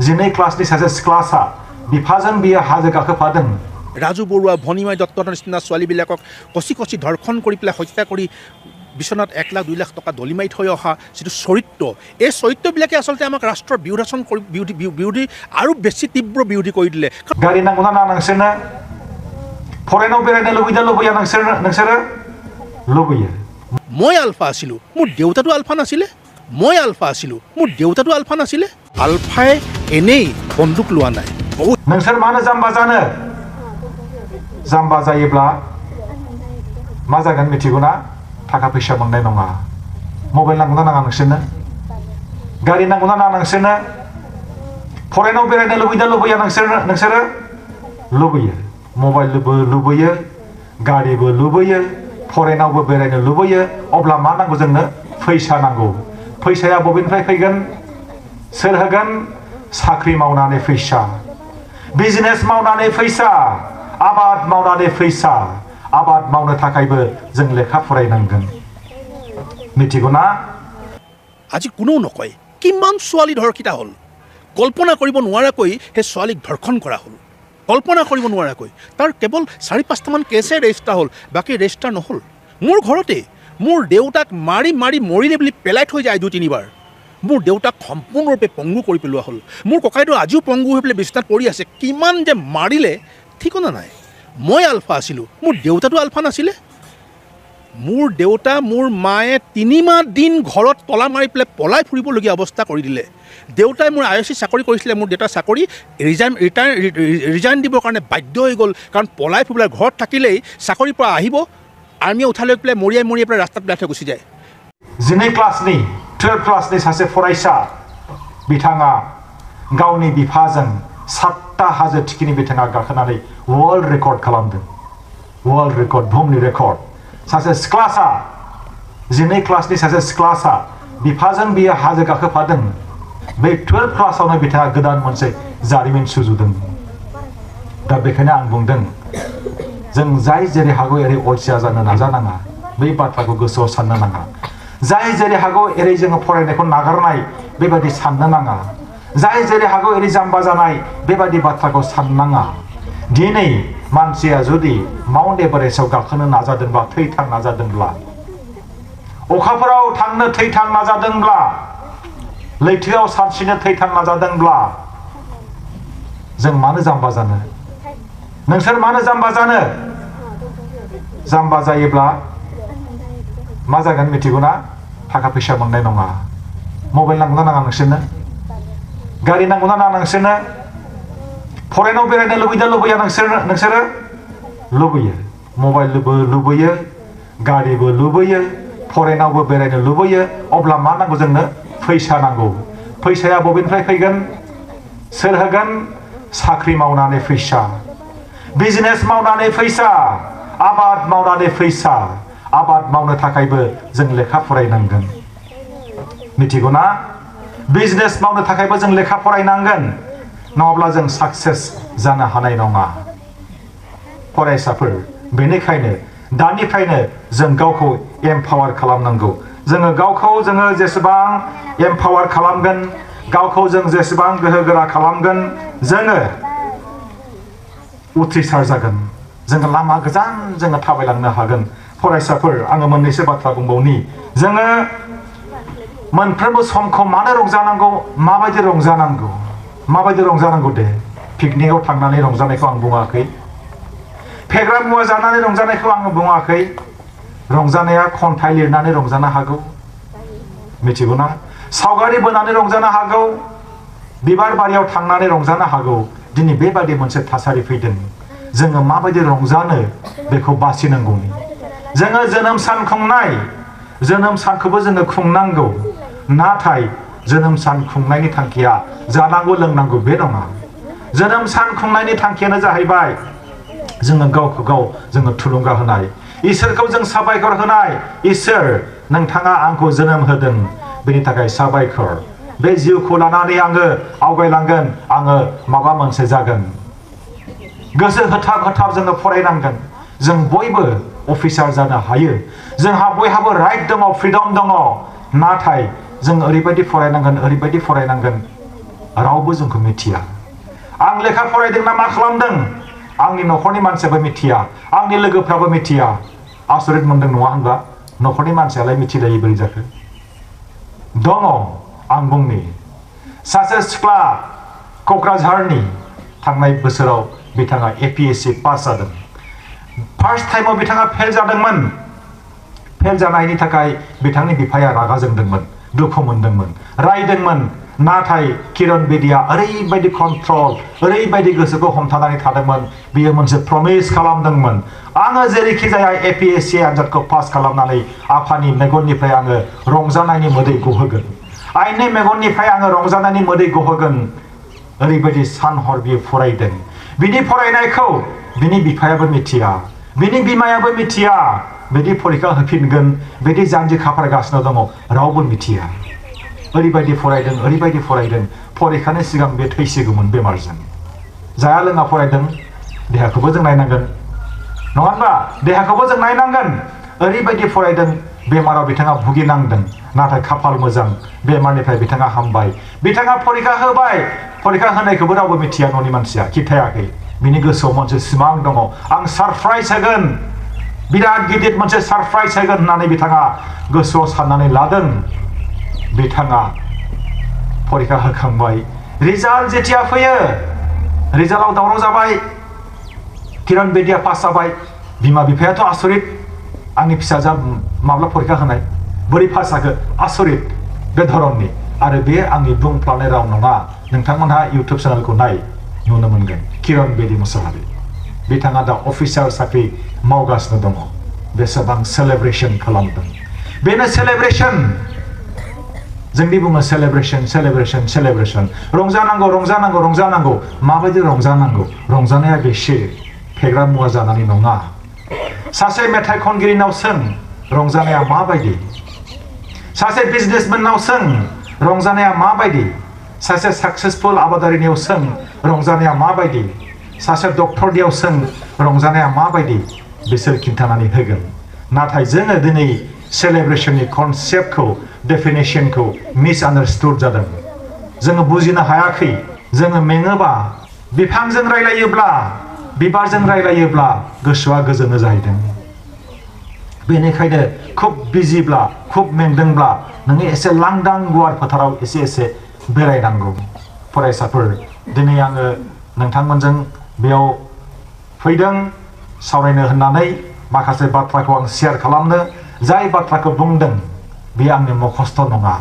जिनै क्लासनि सासे सिख्लासा बिफाजों बियो हाजो गाखोफादों राजु बरुवा भनिमाई दत्तर निचिना ছোৱালীবিলাকক কচি কচি ধৰ্ষণ কৰি পেলাই হত্যা কৰি বিছনাত 1 লাখ 2 লাখ টকা দলিমাই থৈ অহা যিটো চৰিত্ৰ এই চৰিত্ৰবিলাকে আচলতে আমাক ৰাষ্ট্ৰৰ বিৰোধাচন কৰি বিৰোধী আৰু বেছি তীব্ৰ বিৰোধী কৰি দিলে गारि नांगौना नाङा नोंसोरनो फरेनाव बेरायनो लुबैया नोंसोरो लुबैयो মই আলফা আছিলোঁ মোৰ দেউতাটো আলফা নাছিলে মই আলফা আছিলোঁ মোৰ দেউতাটো আলফা নাছিলে আলফাই এনেই বন্দুক লোৱা নাই বহুত नोंसोर मानो जाम्बा जानो जाम्बा जायोब्ला मा जागोन मिथिगौना थाखा फैसा मोननाय नङा मबाइल नांगौना नाङा नोंसोरनो गारि नांगौना नाङा नोंसोरनो फरेनाव बेरायनो लुबैया नोंसोरो लुबैयो मबाइलबो लुबैयो गारिबो लुबैयो फरेनावबो बेरायनो लुबैयो अब्ला मा नांगौ जोंनो फैसा नांगौ फैसाया बबेनिफ्राय फैगोन सोर होगोन साख्रि मावनानै फैसा बिजनेस मावनानै फैसा आबाद मावनानै फैसा आबाद मावनो थाखायबो जों लेखा फरायनांगोन मिथिगौना আজি কোনেও নকয় কিমান ছোৱালী ধৰ্ষিতা হ'ল কল্পনা কৰিব নোৱাৰাকৈ সেই ছোৱালীক ধৰ্ষণ কৰা হ'ল কল্পনা কৰিব নোৱাৰাকৈ তাৰ কেৱল 4-5টামান কেছে ৰেজিষ্টাৰ হ'ল বাকী ৰেজিষ্টাৰ নহ'ল মোৰ ঘৰতে মোৰ দেউতাক মাৰি মৰিলে বুলি পেলাই থৈ যায় 2-3বাৰ মোৰ দেউতাক সম্পূৰ্ণৰূপে পংগু কৰি পেলোৱা হ'ল মোৰ ককাইটো আজিও পংগু হৈ পেলাই বিছনাত পৰি আছে কিমান যে মাৰিলে ঠিকনা নাই মই আলফা আছিলোঁ মোৰ দেউতাটো আলফা নাছিলে মোৰ দেউতা মোৰ মায়ে 3 মাহ দিন ঘৰত তলা মাৰি পেলাই পলাই ফুৰিবলগীয়া অৱস্থা কৰি দিলে দেউতাই মোৰ আইএসি চাকৰি কৰিছিলে মোৰ দেউতাৰ চাকৰি ৰিজাইন দিবৰ কাৰণে বাধ্য হৈ গ'ল কাৰণ পলাই ফুৰিবলৈ ঘৰত থাকিলেই চাকৰিৰ পৰা আহিব আৰ্মিয়ে উঠাই লৈ পেলাই মৰিয়াই পেলাই ৰাস্তাত পেলাই থৈ গুচি যায় जिनै क्लासनि 12 क्लासनि सासे फरायसा बिथाङा गावनि बिफाजों 7टा हाजो थिखिनि बिथाङा गाखोनानै वर्ल्ड रेकर्ड खालामदों वर्ल्ड रेकर्ड बुहुमनि रेकर्ड सासे सिख्लासा जिनै क्लासनि सासे सिख्लासा बिफाजों बियो हाजो गाखोफादों बे 12 क्लासावनो बिथाङा गोदान मोनसे जारिमिन सुजुदों दा बेखायनो आं बुंदों जों जाय जेरै हागौ एरै अलसिया जानो नाजानाङा बै बाथ्राखौ गोसोआव साननो नाङा जाय जेरै हागौ एरै जोङो फरायनायखौ नागारनाय बेबादि साननो नाङा जाय जेरै हागौ एरै जाम्बा जानाय बेबादि बाथ्राखौ साननाङा दिनै मानसिया जुदि माउन्ट एभारेस्टआव गाखोनो नाजादोंब्ला थैथां नाजादोंब्ला अखाफोराव थांनो थैथां नाजादोंब्ला लैथोआव सानस्रिनो थैथां नाजादोंब्ला जों मानो जाम्बा जानो नोंसोर मानो जाम्बा जानो जाम्बा जायोब्ला मा जागोन मिथिगौना थाखा फैसा मोननाय नङा मबाइल नांगौना नाङा नोंसोरनो गारि नांगौना नाङा नोंसोरनो फरेनाव बेरायनो लुबैया नोंसोरो लुबैयो मबाइलबो लुबैयो गारिबो लुबैयो फरेनावबो बेरायनो लुबैयो अब्ला मा नांगौ जोंनो फैसा नांगौ फैसाया बबेनिफ्राय फैगोन सोर होगोन साख्रि मावनानै फैसा बिजनेस मावनानै फैसा आबाद मावनानै फैसा आबाद मावनो थाखायबो जों लेखा फरायनांगोन मिथिगौना बिजनेस मावनो थाखायबो जों लेखा फरायनांगोन नङाब्ला जों साक्सेस जानो हानाय नङा फरायसाफोर बेनिखायनो दानिफ्रायनो जों गावखौ एम्पावार खालामनांगौ जोङो गावखौ जोङो जेसेबां एम्पावार खालामगोन गावखौ जों जेसेबां गोहोगोरा खालामगोन जोङो उथ्रिसार जागोन जोङो लामा गोजान जोङो थाबायलांनो हागोन फरायसाफोर आङो मोननैसो बाथ्रा बुंबावनि जोङो मोनफ्रोमबो समखौ मानो रंजानांगौ माबायदि रंजानांगौ दे पिकनिकआव थांनानै रंजानायखौ आं बुङाखै फेग्रा मुवा जानानै रंजानायखौ आं बुङाखै रंजानाया खन्थाइ लिरनानै रंजानो हागौ मिथिगौना सावगारि बोनानै रंजानो हागौ बिबार बारियाव थांनानै रंजानो हागौ दिनै बेबादि मोनसे थासारि फैदों जोङो माबायदि रंजानो बेखौ बासिनांगौनि जोङो जोनोम सानखौबो जोङो खुंनांगौ नाथाय जोनोम सान खुंनायनि थांखिया जानांगौ लोंनांगौ बे नङा जोनोम सान खुंनायनि थांखियानो जाहैबाय जोङो गावखौ गाव जोङो थुलुंगा होनाय इसोरखौ जों साबायखर होनाय इसोर नोंथाङा आंखौ जोनोम होदों बेनि थाखाय साबायखर बे जिउखौ लानानै आङो आवगायलांगोन आङो माबा मोनसे जागोन गोसो होथाब जोङो फरायनांगोन जों बयबो अफिसार जानो हायो जोंहा बयहाबो राइट दङ फ्रीडम दङ नाथाय जों ओरैबायदि फरायनांगोन रावबो जोंखौ मिथिया आं लेखा फरायदोंना मा खालामदों आंनि नखरनि मानसियाबो मिथिया आंनि लोगोफ्राबो मिथिया आसरित मोनदों नङा होनबा नखरनि मानसियालाय मिथिलायै बोरै जाखो दङ आं बुंनि सासे सिख्ला क'क्राझारनि थांनाय बोसोराव बिथाङा APSC पास जादों फार्स्ट टाइमाव बिथाङा फेल जादोंमोन फेल जानायनि थाखाय बिथांनि बिफाया रागा जोंदोंमोन दुखु मोनदोंमोन रायदोंमोन नाथाय किरण बेदिया ओरैबायदि कन्ट्रल ओरैबायदि गोसोखौ हमथानानै थादोंमोन बियो मोनसे प्रमिस खालामदोंमोन आङो जेरैखि जाया APSC आनजादखौ पास खालामनानै आफानि मेगननिफ्राय आङो रंजानायनि मोदै गहोगोन आइनि मेगननिफ्राय आङो रंजानायनि मोदै गहोगोन ओरैबायदि सान हर बियो फरायदों बिनि फरायनायखौ बिनि बिफायाबो मिथिया बिनि बिमायाबो मिथिया बिदि फरिखा होफिनगोन बिदि जानजि खाफ्रागासिनो दङ रावबो मिथिया ओरैबायदि फरायदों फरिखानि सिगां बे थैसिगौमोन बेमारजों जाया लोङा फरायदों देहाखौबो जों नायनांगोन नङा होनबा देहाखौबो जों नायनांगोन ओरैबायदि फरायदों बेमाराव बिथाङा भुगिनांदों नाथाय खाफाल मोजां बेमारनिफ्राय बिथाङा हामबाय बिथाङा फरिखा होबाय फरिखा होनायखौबो रावबो मिथिया न'नि मानसिया खिथायाखै बिनि गोसोआव मोनसे सिमां दङ आं सारप्राइज होगोन बिराद गिदिर मोनसे सारप्राइज होगोन होननानै बिथाङा गोसोआव साननानै लादों बिथाङा फरिखा होखांबाय रिजाल्ट जेथिया फैयो रिजाल्टआव दावराव जाबाय किरण बेदिया पास जाबाय बिमा बिफायाथ' आसरित आंनि फिसाजोआ माब्ला फरिखा होनाय बोरै पास जाखो आसरित बे धरननि आरो बे आंनि बुंफ्लानाय राव नङा नोंथांमोनहा इउटुब चेनेलखौ नाय नुनो मोनगोन किरण बेदी मुसाहारि बिथाङा दा अफिसार साख्रि मावगासिनो दङ बेसेबां सेलेब्रेसन खालामदों बेनो सेलेब्रेसन जोंनि बुङो सेलेब्रेसन रंजानांगौ माबायदि रंजानाया बेसे फेग्रा मुवा जानानै नङा सासे मेथाइ खनगिरिनाव सों रंजानाया माबायदि सासे बिजनेसमेननाव सों रंजानाया माबायदि सासे साक्सेसफुल आबादारिनियाव सों रंजानाया माबायदि सासे डक्टरनियाव सों रंजानाया माबायदि बिसोर खिन्थानानै होगोन नाथाय जोङो दिनै सेलेब्रेसननि कनसेप्टखौ डेफिनेसनखौ मिसआन्डारस्टुड जादों जोङो बुजिनो हायाखै जोङो मेङोबा बिफांजों रायलायोब्ला बिबारजों रायलायोब्ला गोसोआ गोजोनो जाहैदों बेनिखायनो खुब बिजिब्ला खुब मेंदोंब्ला नोङो एसे लांदां गुवार फोथाराव एसे बेरायनांगौ फरायसाफोर दिनै आङो नोंथांमोनजों बेयाव फैदों सावरायनो होननानै माखासे बाथ्राखौ आं शेयार खालामनो जाय बाथ्राखौ बुंदों बे आंनि मखस्थ' नङा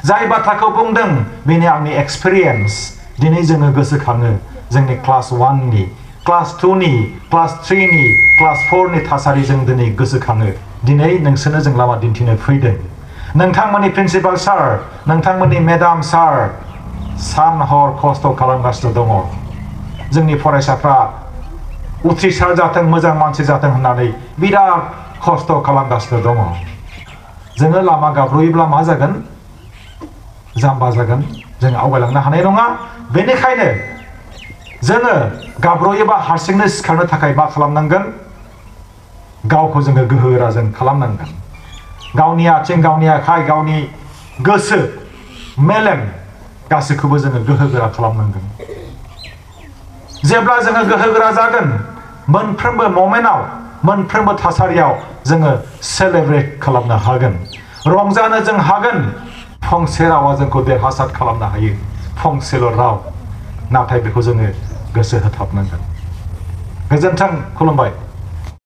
जाय बाथ्राखौ बुंदों बेनि आंनि एक्सपिरियेन्स दिनै जोङो गोसोखाङो जोंनि क्लास 1नि क्लास 2नि क्लास 3नि क्लास 4नि थासारिजों दिनै गोसोखाङो दिनै नोंसोरनो जों लामा दिन्थिनो फैदों नोंथांमोननि प्रिन्सिपाल सार नोंथांमोननि मेडाम सार सान हर खस्थ' खालामगासिनो दङ जोंनि फरायसाफ्रा उथ्रिसार जाथों मोजां मानसि जाथों होननानै बिराद खस्थ' खालामगासिनो दङ जोङो लामा गाब्र'योब्ला मा जागोन जाम्बा जागोन जों आवगायलांनो हानाय नङा बेनिखायनो जोङो गाब्र'योबा हारसिंनो सिखारनो थाखाय मा खालामनांगोन गावखौ जोङो गोहोगोराजों खालामनांगोन गावनि आथिं गावनि आखाइ गावनि गोसो मेलेम गासैखौबो जोङो गोहोगोरा खालामनांगोन जेब्ला जोङो गोहोगोरा जागोन मोनफ्रोमबो ममेन्टआव मोनफ्रोमबो थासारियाव जोङो सेलेब्रेट खालामनो हागोन रंजानो जों हागोन फंसे रावा जोंखौ देरहासार खालामनो हायो फंसेल' राव नाथाय बेखौ जोङो गोसो होथाबनांगोन गोजोन्थों खुलुमबाय